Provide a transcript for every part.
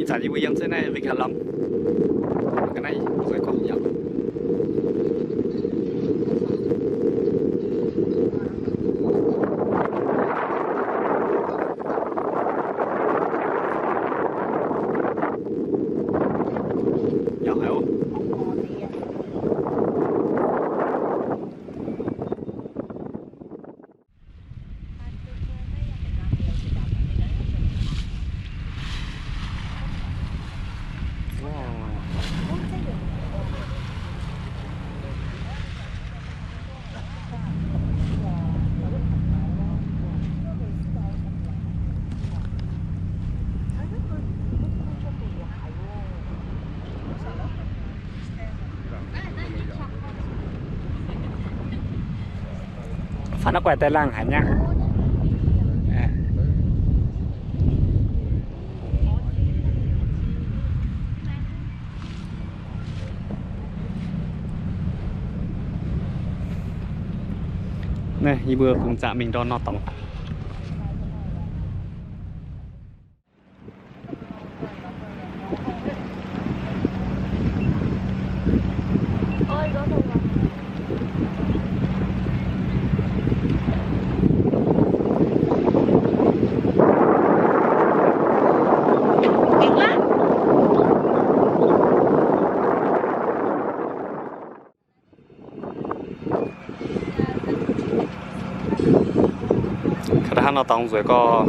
一早就会用这那维克隆，cái này rồi có nhiều. Nhiều hả không? Phải nó quẹt tay lăng hả nhá. Này, đi bữa cùng dạ mình đo nó tổng. Khả năng nó tổng rồi có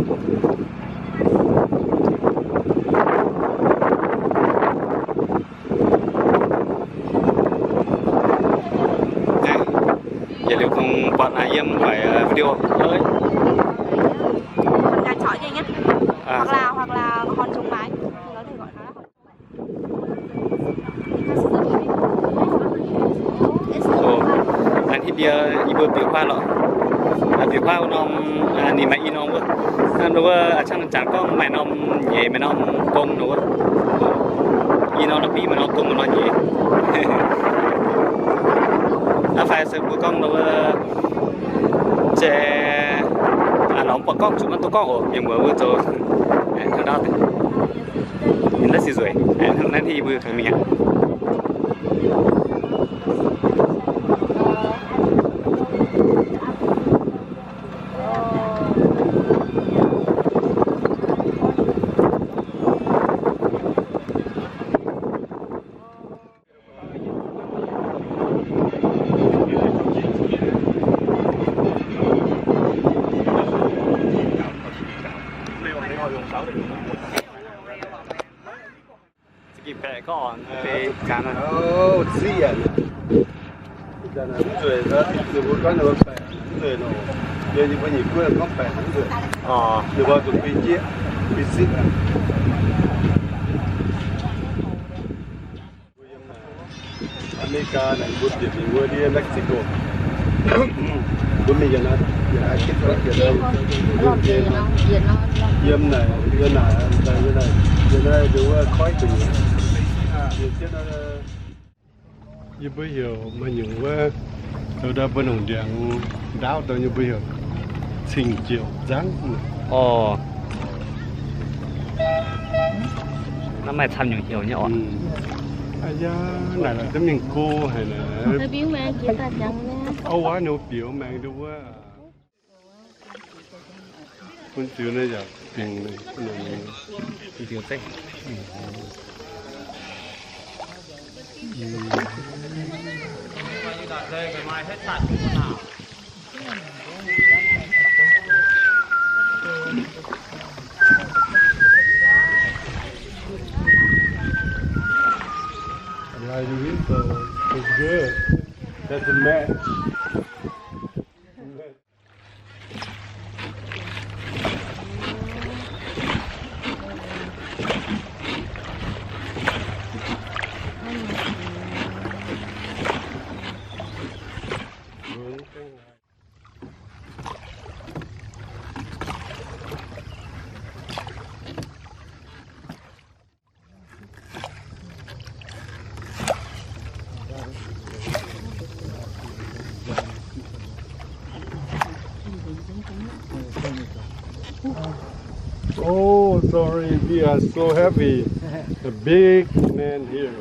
giờ liệu không bạn ai em phải video ơi gà chọi gì nhé, hoặc là hòn trùng mái, nó thì gọi nó là anh thì bia ibu biểu khoa lọ biểu khoa nó nỉ mày in ông quá nó ở trong chẳng có mày nó nhẹ mày nó công nữa in nó bị mà nó công mà nó nhẹ đã phải sự của con nó chè nó bọn con chúng nó tôi có ổ nhưng mà vừa rồi nó đó thì rất xì rồi nên thì vừa thằng mình ạ. Kịp bẻ còn về cá này. Gì à? Giờ này rồi đó, rồi một con nó bẻ, rồi nó, giờ như có nhiều cái nó bẻ rồi. Rồi bao tụi pin chia, pin xít. America này buôn tiền thì mua đi Mexico. Buôn bây giờ nó, giờ ai kết hợp giờ đâu, yếm này, giờ này đều khói từ như bây giờ mà những cái tôi đã bên hồng đèn đáo tôi như bây giờ trình chiều dáng nó mày tham những hiểu nhỉ ai da này là tấm những cô hay là nó biểu mang chỉ ta chẳng nha âu quá nấu biểu mang đâu quá con chữ này giờ tiền này thì thiếu tích Right, the window is good. That's a match. Oh, sorry, we are so heavy. A big man here.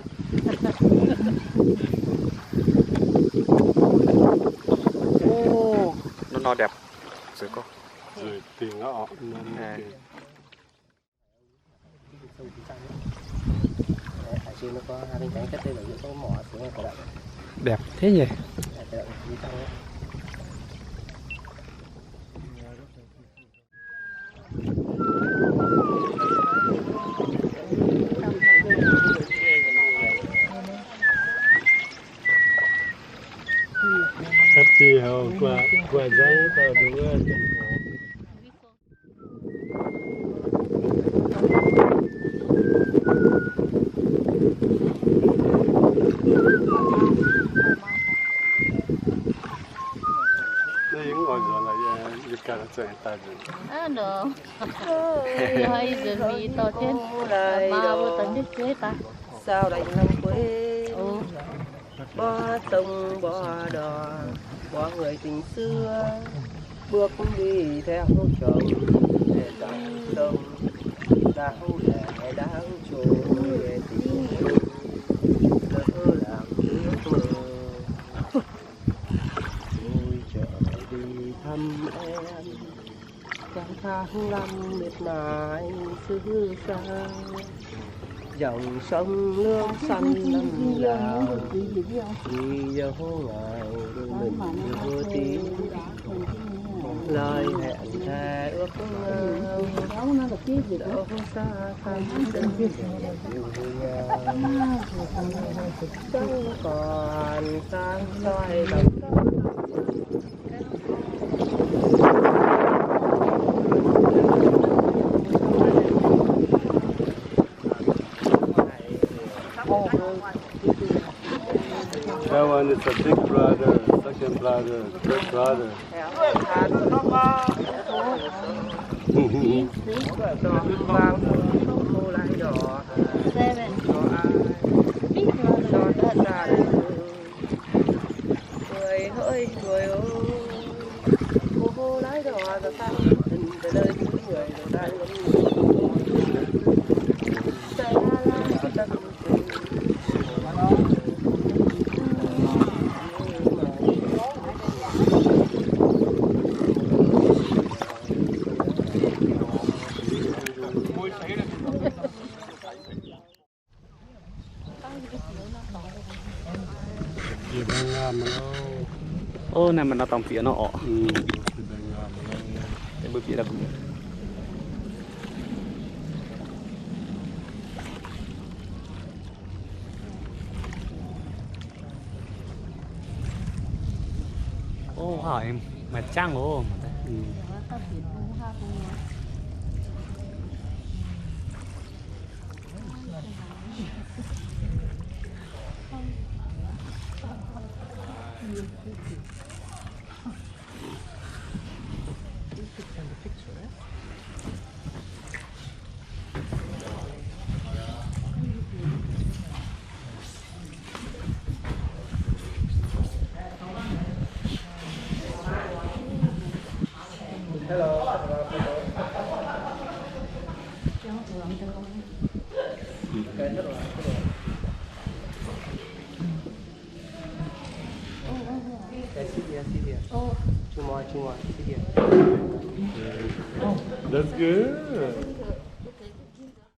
Ô, nó đẹp rồi cô. Rồi tiền nó Ở trên nó có hai bên cánh cách đây là những cái mỏ xuống là động. Đẹp thế nhỉ. Động phía trong ấy. happy hầu qua giấy tao đúng rồi. Được. Hay rồi vì to trên mà vừa tấn đi chơi ta. Sao lại năm quê? Bỏ sông bỏ đò, bỏ người tình xưa, bước đi theo chồng để dòng sông đáng để đáng trốn về tình lỡ làm ước mơ. Tôi trở đi thăm em trong tháng năm miệt mài xứ xa, dòng sông nước xanh năm nào đi dấu ngày mình vô tiếng lời hẹn thề ước mơ đâu xa thăm chân chẳng còn sáng soi lòng That one is a big brother, second brother, third brother. Seven. Người hỡi người ơi, cô lái đò rồi ta tình về nơi người rồi ta Dia bangga mana? Ô này mà nó tòng phía nó ọ. Dia bangga mana? Cái bữa phía là cũng. Ô hỏi mà trang luôn. That's good.